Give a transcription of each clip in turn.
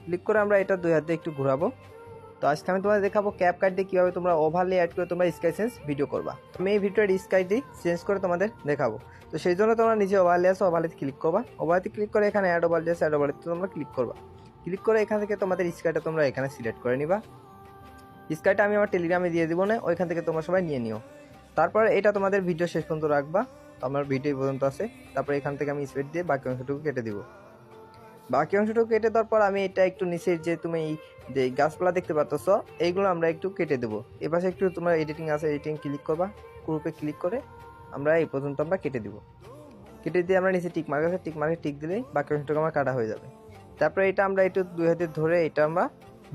Click করে আমরা এটা 2 হাত দিয়ে একটু ঘোরাবো। তো আজকে আমি তোমাদের দেখাবো ক্যাপকাট দিয়ে কীভাবে তোমরা ওভারলে অ্যাড করে তোমরা স্কাই চেঞ্জ ভিডিও করবা। আমি এই ভিডিওর স্কাই দিয়ে চেঞ্জ করে তোমাদের দেখাবো। তো সেই জন্য তোমরা নিজে ওভারলে আসো, ওভারলেতে ক্লিক করবা। ওভারলেতে ক্লিক করে এখানে অ্যাড ওভারলে আছে, অ্যাড ওভারলেতে তোমরা ক্লিক করবা। ক্লিক করে এখান থেকে তোমাদের স্কাইটা তোমরা এখানে সিলেক্ট করে নিবা। স্কাইটা আমি আমার টেলিগ্রামে দিয়ে দিব না, ওইখান থেকে তোমরা সবাই নিয়ে নিও। তারপর এটা তোমাদের ভিডিও শেষ পর্যন্ত রাখবা। তো আমার ভিডিও পর্যন্ত আছে। তারপর এখান থেকে আমি স্পিড দিয়ে বাকি অংশটুকু কেটে দিব। বাকি অংশটুকু কেটে দেওয়ার পর আমি এটা একটু নিচের যে তুমি যে গাছপালা দেখতে পাচ্ছ এইগুলো আমরা একটু কেটে দেবো। এপাশে একটু তোমার এডিটিং আছে, এডিটিং ক্লিক করবা। গ্রুপে ক্লিক করে আমরা এই পর্যন্ত আমরা কেটে দিব। কেটে দিয়ে আমরা নিচে টিক মার্ক আছে, টিক মার্কে টিক দিলেই বাকি অংশটুকু আমার কাটা হয়ে যাবে। তারপরে এটা আমরা একটু 2 হাতে ধরে এটা আমরা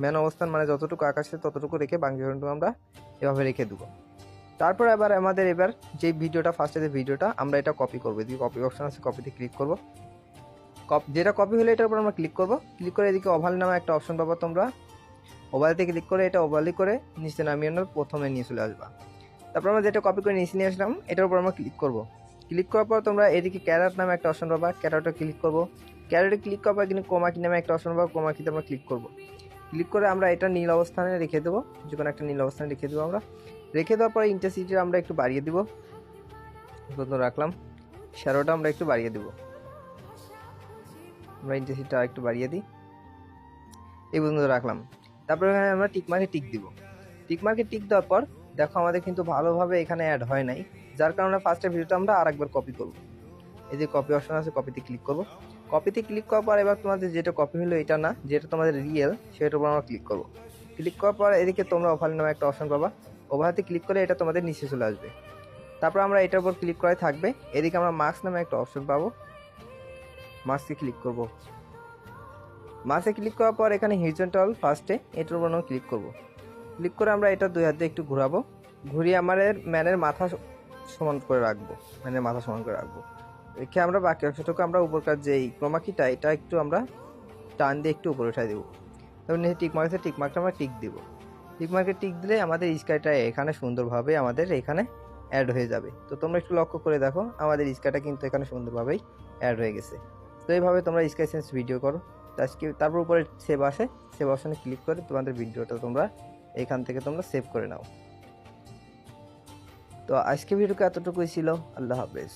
মেন অবস্থান মানে যতটুকু আকাশে ততটুকু রেখে বাকি অংশটুকু আমরা এভাবে রেখে দেবো। তারপর আবার আমাদের এবার যে ভিডিওটা ফার্স্টে যে ভিডিওটা আমরা এটা কপি করবো। এদিকে কপি অপশন আছে, কপিতে ক্লিক করবো। যেটা কপি হলে এটার উপর আমরা ক্লিক করবো। ক্লিক করে এদিকে ওভারলে নামে একটা অপশন পাবো তোমরা। ওভারলেতে ক্লিক করে এটা ওভারলে করে নিচে নামিয়ে আনার প্রথমে নিয়ে চলে আসবা। তারপর আমরা যেটা কপি করে নিচে নিয়ে আসলাম এটার উপর আমরা ক্লিক করবো। ক্লিক করার পর তোমরা এদিকে ক্যারেট নামে একটা অপশন পাবা, ক্যারেটে ক্লিক করবো। ক্যারেটে ক্লিক করার পর কিন্তু কোমাকি নামে একটা অপশন পাবো, কোমাকিতে আমরা ক্লিক করবো। ক্লিক করে আমরা এটা নীল অবস্থানে রেখে দেবো, যে কোনো একটা নীল অবস্থানে রেখে দেবো আমরা। রেখে দেওয়ার পরে ইন্টেন্সিটি আমরা একটু বাড়িয়ে দিব, রাখলাম। শ্যাডোটা আমরা একটু বাড়িয়ে দেবো, আমরা ইন্টেন্সিটিটা একটু বাড়িয়ে দিই, এই পর্যন্ত রাখলাম। তারপর এখানে আমরা টিকমার্কে টিক দিব। টিকমার্কে টিক দেওয়ার পর দেখো আমাদের কিন্তু ভালোভাবে এখানে অ্যাড হয় নাই, যার কারণে ফার্স্টের ভিডিওটা আমরা আরেকবার কপি করব। এই যে কপি অপশন আছে, কপিতে ক্লিক করব। কপিতে ক্লিক করার পর এবার তোমাদের যেটা কপি হলো এটা না, যেটা তোমাদের রিয়েল সেটার উপর আমরা ক্লিক করব। ক্লিক করার পর এদিকে তোমরা ওভারলে নামে একটা অপশন পাবা, ওভারতে ক্লিক করে এটা তোমাদের নিচে চলে আসবে। তারপর আমরা এটার উপর ক্লিক করে থাকবে। এদিকে আমরা মার্কস নামে একটা অপশন পাবো, মার্কসে ক্লিক করব। মার্কসে ক্লিক করার পর এখানে হরিজন্টাল ফার্স্টে এটার উপর আমরা ক্লিক করব। ক্লিক করে আমরা এটা 2 হাত দিয়ে একটু ঘোরাবো। ঘুরিয়ে আমাদের ম্যানের মাথা সমান করে রাখবো, ম্যানের মাথা সমান করে রাখবো। রেখে আমরা বাকি অংশটুকু আমরা উপরকার যে ক্রোমাকিটা এটা একটু আমরা টান দিয়ে একটু উপরে উঠাই দেবো। তারপর নিচে টিক মার্ক আছে, টিক মার্কটা আমরা টিক দিব। টিক মার্কে টিক দিলে আমাদের স্কাইটা এখানে সুন্দরভাবে আমাদের এখানে অ্যাড হয়ে যাবে। তো তোমরা একটু লক্ষ্য করে দেখো আমাদের স্কাইটা কিন্তু এখানে সুন্দরভাবেই অ্যাড হয়ে গেছে। তো এইভাবে তোমরা স্কাই চেঞ্জ ভিডিও করো। তারপর উপরে সেভ আসে, সেভ অপশনে ক্লিক করে তোমাদের ভিডিওটা তোমরা এখান থেকে তোমরা সেভ করে নাও। তো আজকে ভিডিওটা এতটুকুই ছিল। আল্লাহ হাফেজ।